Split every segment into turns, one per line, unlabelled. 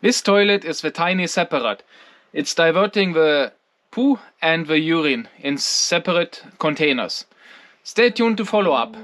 This toilet is the tiny separett. It's diverting the poo and the urine in separate containers. Stay tuned to follow up.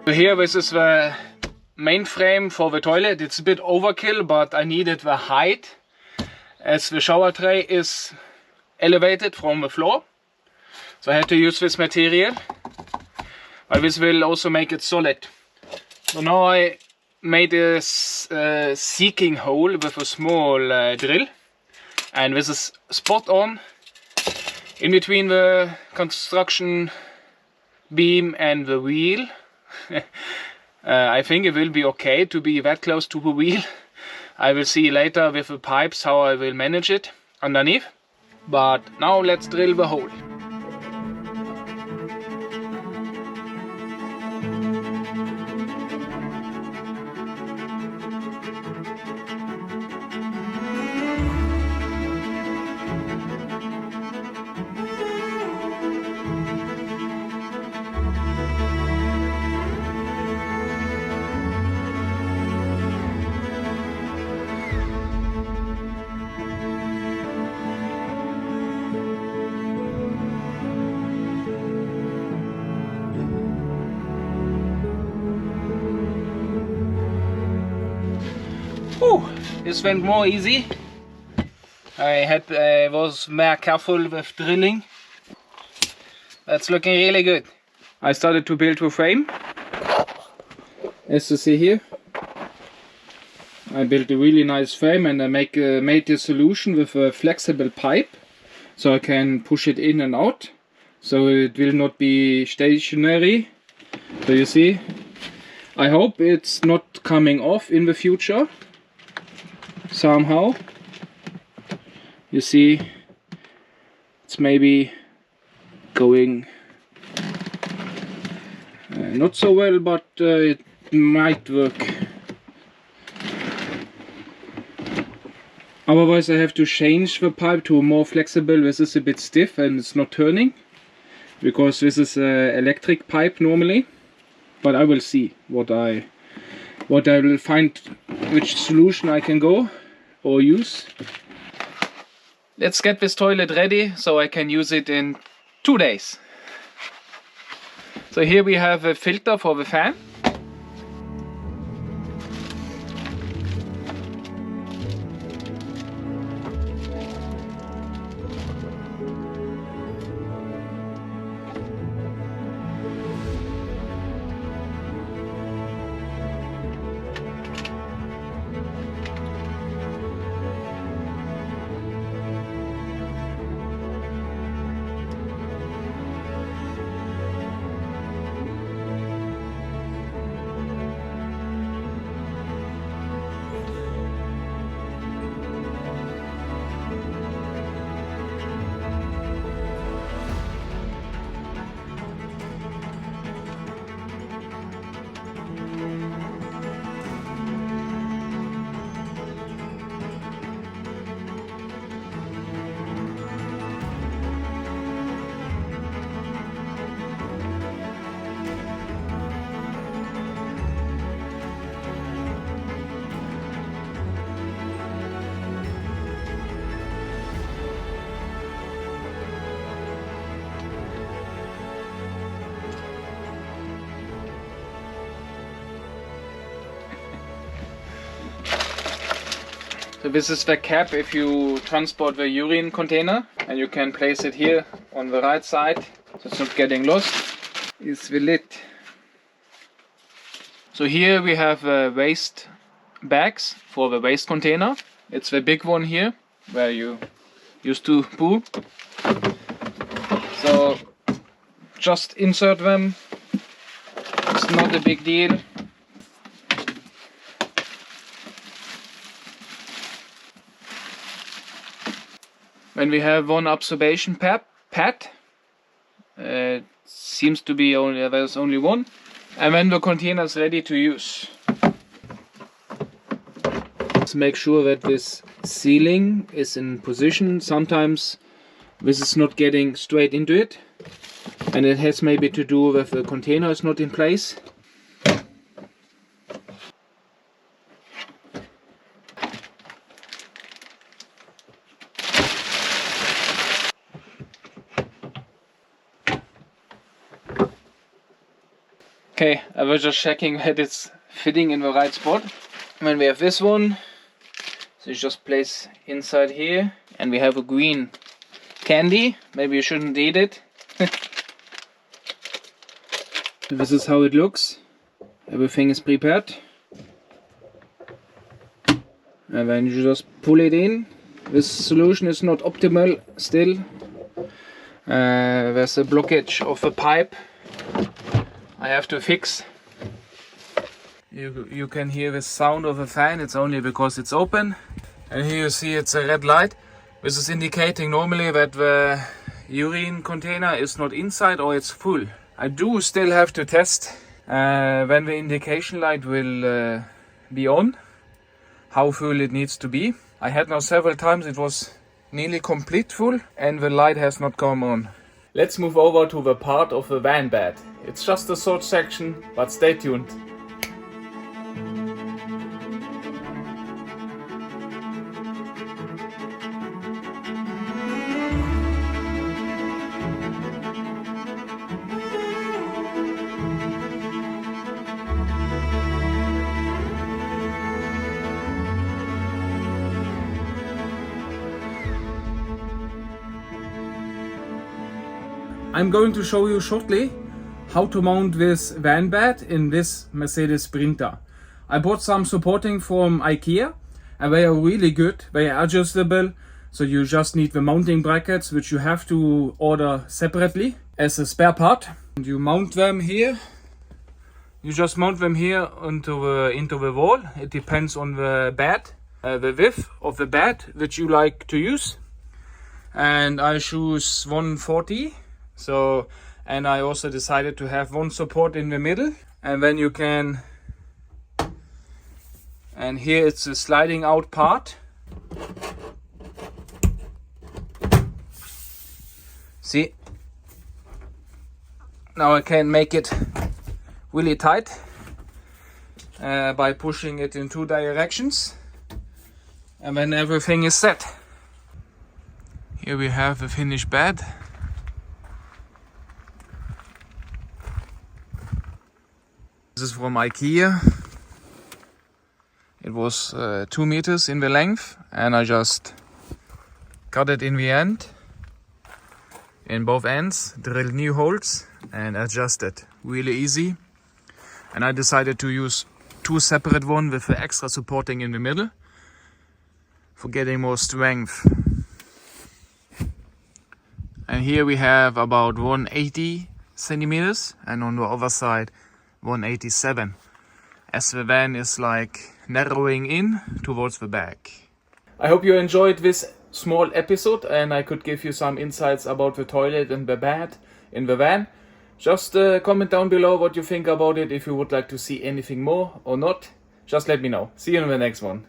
Here, this is the main frame for the toilet. It's a bit overkill, but I needed the height as the shower tray is elevated from the floor. So I had to use this material, but this will also make it solid. So now I made a seeking hole with a small drill, and this is spot on in between the construction beam and the wheel. I think it will be okay to be that close to the wheel. I will see later with the pipes how I will manage it underneath. But now let's drill the hole. This went more easy. I was more careful with drilling. That's looking really good. I started to build the frame. As you see here, I built a really nice frame, and I made the solution with a flexible pipe, so I can push it in and out, so it will not be stationary. So you see, I hope it's not coming off in the future. Somehow, you see, it's maybe going not so well, but it might work. Otherwise I have to change the pipe to a more flexible. This is a bit stiff and it's not turning, because this is an electric pipe normally. But I will see what I will find, which solution I can go or use. Let's get this toilet ready so I can use it in 2 days. So here we have a filter for the fan. So this is the cap if you transport the urine container, and you can place it here on the right side so it's not getting lost. Is the lid. So here we have waste bags for the waste container. It's the big one here where you used to poo. So just insert them. It's not a big deal. When we have one observation pad, seems to be there's only one, and when the container is ready to use. Let's make sure that this sealing is in position. Sometimes this is not getting straight into it, and it has maybe to do with the container is not in place. Okay, I was just checking that it's fitting in the right spot. And then we have this one, so you just place inside here, and we have a green candy. Maybe you shouldn't eat it. This is how it looks. Everything is prepared. And then you just pull it in. This solution is not optimal still. There's a blockage of a pipe I have to fix. You can hear the sound of a fan. It's only because it's open. And here you see it's a red light. This is indicating normally that the urine container is not inside or it's full. I do still have to test when the indication light will be on, how full it needs to be. I had now several times it was nearly complete full and the light has not come on. Let's move over to the part of the van bed. It's just a short section, but stay tuned. I'm going to show you shortly how to mount this van bed in this Mercedes Sprinter. I bought some supporting from IKEA and they are really good. They are adjustable, so you just need the mounting brackets, which you have to order separately as a spare part. And you mount them here. You just mount them here into the wall. It depends on the bed, the width of the bed which you like to use. And I choose 140. And I also decided to have one support in the middle, and then you can, and here it's a sliding out part. See, now I can make it really tight by pushing it in two directions, and then everything is set. Here we have the finished bed. This is from IKEA. It was 2 meters in the length, and I just cut it in the end, in both ends, drilled new holes and adjusted. Really easy. And I decided to use two separate ones with the extra supporting in the middle for getting more strength. And here we have about 180 centimeters, and on the other side 187, as the van is like narrowing in towards the back. I hope you enjoyed this small episode and I could give you some insights about the toilet and the bed in the van. Just comment down below what you think about it. If you would like to see anything more or not, just let me know. See you in the next one.